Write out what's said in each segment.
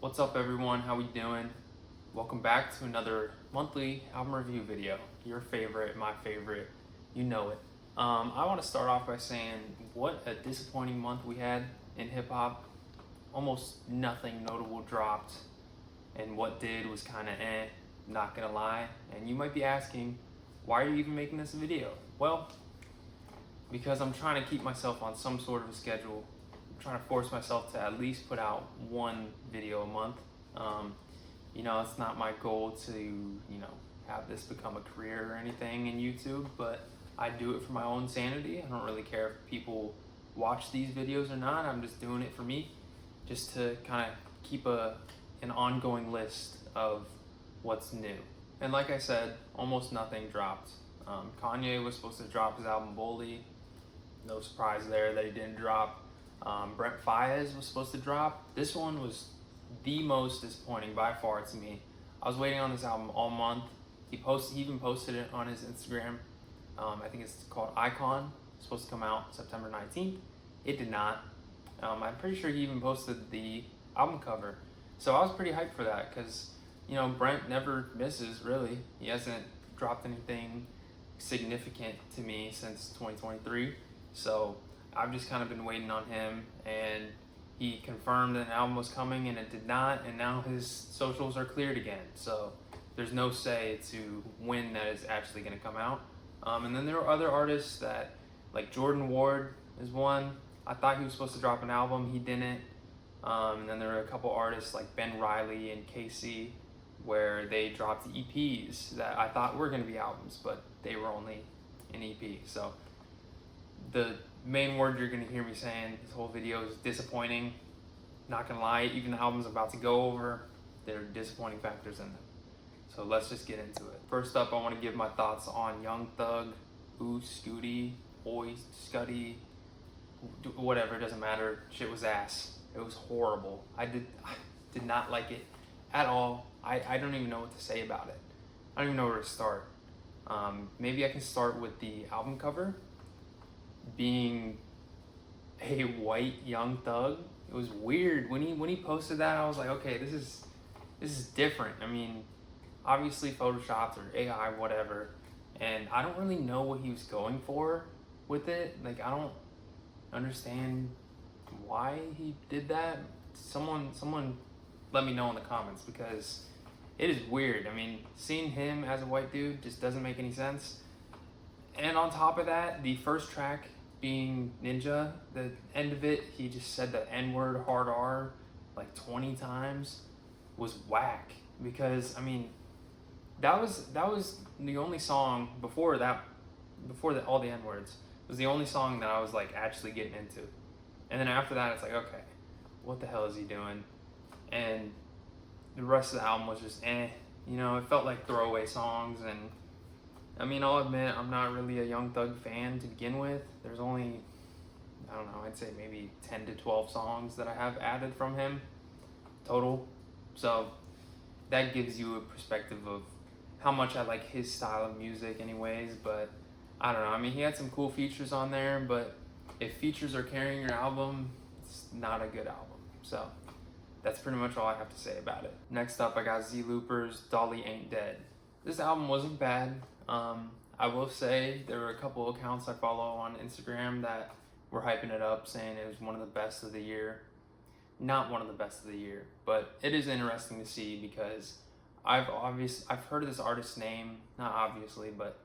What's up everyone, how we doing? Welcome back to another monthly album review video. Your favorite, my favorite, you know it. I want to start off by saying what a disappointing month we had in hip hop. Almost nothing notable dropped, and what did was kind of not gonna lie. And you might be asking, why are you even making this video? Well, because I'm trying to keep myself on some sort of a schedule. I'm trying to force myself to at least put out one video a month. It's not my goal to, have this become a career or anything in YouTube, but I do it for my own sanity. I don't really care if people watch these videos or not. I'm just doing it for me, just to kind of keep an ongoing list of what's new. And like I said, almost nothing dropped. Kanye was supposed to drop his album Bully. No surprise there that he didn't drop. Brent Faiyaz was supposed to drop. This one was the most disappointing by far to me. I was waiting on this album all month. He even posted it on his Instagram. I think it's called Icon. It's supposed to come out September 19th. It did not. I'm pretty sure he even posted the album cover. So I was pretty hyped for that because, Brent never misses, really. He hasn't dropped anything significant to me since 2023. So I've just kind of been waiting on him, and he confirmed that an album was coming and it did not, and now his socials are cleared again. So there's no say to when that is actually going to come out. And then there were other artists that, like Jordan Ward is one. I thought he was supposed to drop an album, he didn't. And then there were a couple artists like Ben Riley and Casey, where they dropped EPs that I thought were going to be albums, but they were only an EP. So the main word you're going to hear me saying this whole video is disappointing. Not going to lie, even the albums I'm about to go over, there are disappointing factors in them. So let's just get into it. First up, I want to give my thoughts on Young Thug, Scooty, Oi, Scuddy, whatever, it doesn't matter. Shit was ass. It was horrible. I did not like it at all. I don't even know what to say about it. I don't even know where to start. Maybe I can start with the album cover being a white Young Thug. It was weird when he posted that. I was like, okay, this is different. I mean, obviously photoshopped or AI, whatever, and I don't really know what he was going for with it. Like, I don't understand why he did that. Someone let me know in the comments, because it is weird. I mean, seeing him as a white dude just doesn't make any sense. And on top of that, the first track being Ninja, the end of it, he just said the N-word, hard R, like 20 times, was whack. Because, I mean, that was the only song before all the N-words, was the only song that I was like actually getting into. And then after that, it's like, okay, what the hell is he doing? And the rest of the album was just it felt like throwaway songs. And I mean, I'll admit, I'm not really a Young Thug fan to begin with. There's only, I don't know, I'd say maybe 10 to 12 songs that I have added from him total. So that gives you a perspective of how much I like his style of music anyways. But I don't know, I mean, he had some cool features on there, but if features are carrying your album, it's not a good album. So that's pretty much all I have to say about it. Next up, I got Z Looper's Dolly Ain't Dead. This album wasn't bad. I will say there were a couple accounts I follow on Instagram that were hyping it up, saying it was one of the best of the year. Not one of the best of the year, but it is interesting to see, because I've heard of this artist's name, not obviously, but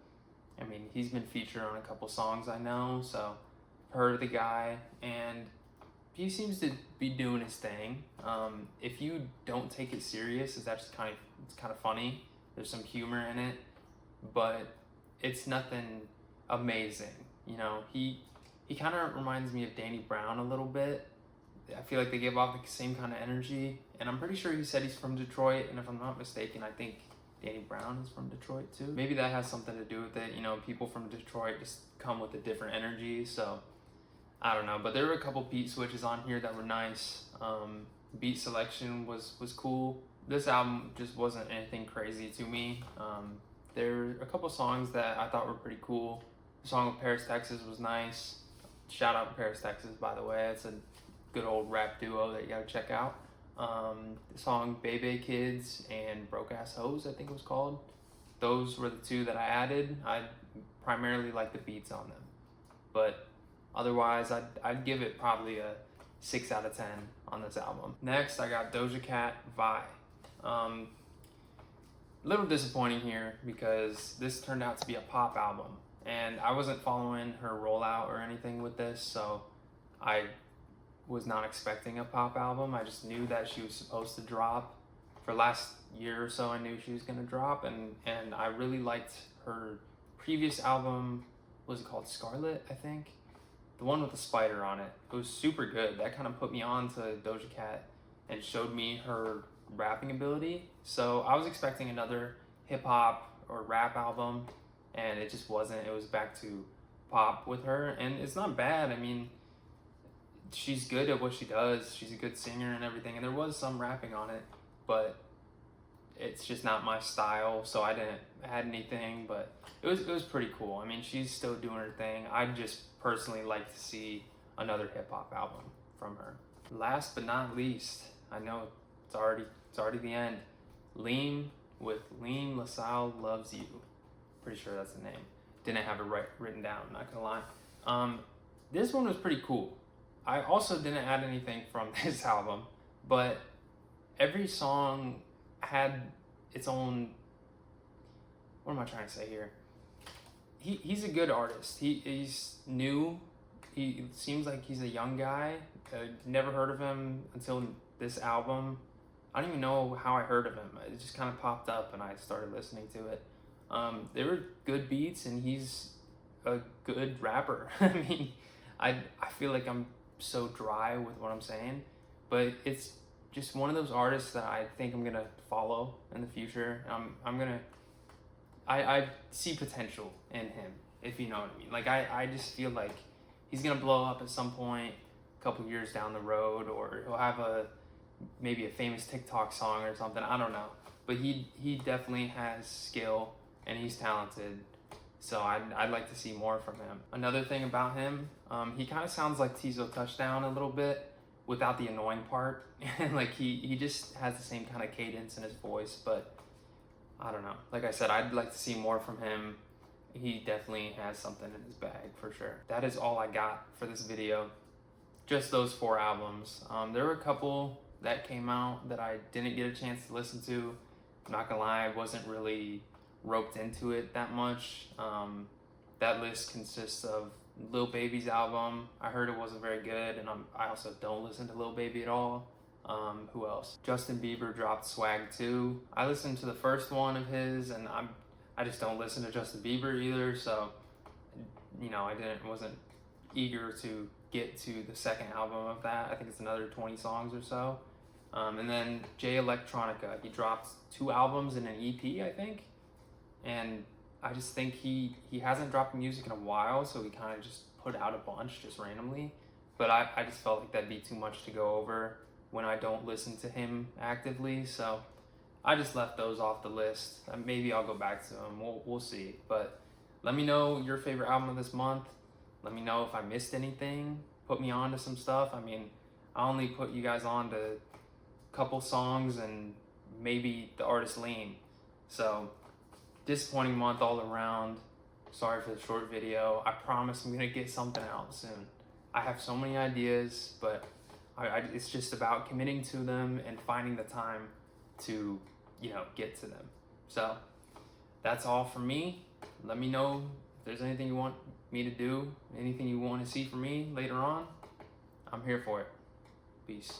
I mean, he's been featured on a couple songs I know, so I've heard of the guy, and he seems to be doing his thing. If you don't take it serious, it's actually kind of funny. There's some humor in it, but it's nothing amazing. He kind of reminds me of Danny Brown a little bit. I feel like they give off the same kind of energy, and I'm pretty sure he said he's from Detroit, and if I'm not mistaken, I think Danny Brown is from Detroit too. Maybe that has something to do with it. People from Detroit just come with a different energy, so I don't know. But there were a couple beat switches on here that were nice. Beat selection was cool. This album just wasn't anything crazy to me. There were a couple songs that I thought were pretty cool. The song with Paris, Texas was nice. Shout out to Paris, Texas, by the way. It's a good old rap duo that you gotta check out. The song Bebe Kids and Broke Ass Hoes, I think it was called. Those were the two that I added. I primarily like the beats on them, but otherwise I'd give it probably a 6 out of 10 on this album. Next, I got Doja Cat Vi. Little disappointing here because this turned out to be a pop album, and I wasn't following her rollout or anything with this, so I was not expecting a pop album. I just knew that she was supposed to drop. For last year or so, I knew she was gonna drop, and I really liked her previous album. Was it called Scarlet, I think? The one with the spider on it. It was super good. That kind of put me on to Doja Cat and showed me her rapping ability. So I was expecting another hip hop or rap album, and it just wasn't. It was back to pop with her, and it's not bad. I mean, she's good at what she does. She's a good singer and everything, and there was some rapping on it, but it's just not my style, so I didn't add anything. But it was pretty cool. I mean, she's still doing her thing. I'd just personally like to see another hip hop album from her. Last but not least, I know it's already the end. Liim with Liim LaSalle Loves You. Pretty sure that's the name. Didn't have it written down, not gonna lie. This one was pretty cool. I also didn't add anything from this album, but every song had its own, what am I trying to say here? He's a good artist. He's new. He seems like he's a young guy. Never heard of him until this album. I don't even know how I heard of him. It just kind of popped up and I started listening to it. They were good beats, and he's a good rapper. I mean, I feel like I'm so dry with what I'm saying, but it's just one of those artists that I think I'm gonna follow in the future. I see potential in him, if you know what I mean. Like I just feel like he's gonna blow up at some point, a couple years down the road, or he'll have maybe a famous TikTok song or something. I don't know, but he definitely has skill and he's talented. So I'd like to see more from him. Another thing about him, he kind of sounds like Tizo Touchdown a little bit, without the annoying part. Like he just has the same kind of cadence in his voice, but I don't know. Like I said, I'd like to see more from him. He definitely has something in his bag for sure. That is all I got for this video. Just those 4 albums. There were a couple that came out that I didn't get a chance to listen to. I'm not gonna lie, I wasn't really roped into it that much. That list consists of Lil Baby's album. I heard it wasn't very good, and I also don't listen to Lil Baby at all. Who else? Justin Bieber dropped Swag 2. I listened to the first one of his, and I just don't listen to Justin Bieber either, so you know, I wasn't eager to get to the second album of that. I think it's another 20 songs or so. And then Jay Electronica, he dropped 2 albums and an EP, I think. And I just think he hasn't dropped music in a while, so he kind of just put out a bunch just randomly. But I just felt like that'd be too much to go over when I don't listen to him actively, so I just left those off the list. Maybe I'll go back to them. We'll see. But let me know your favorite album of this month. Let me know if I missed anything. Put me on to some stuff. I mean, I only put you guys on to a couple songs and maybe the artist Liim. So disappointing month all around. Sorry for the short video. I promise I'm gonna get something out soon. I have so many ideas, but it's just about committing to them and finding the time to, you know, get to them. So that's all from me. Let me know if there's anything you want me to do, anything you want to see from me later on. I'm here for it. Peace.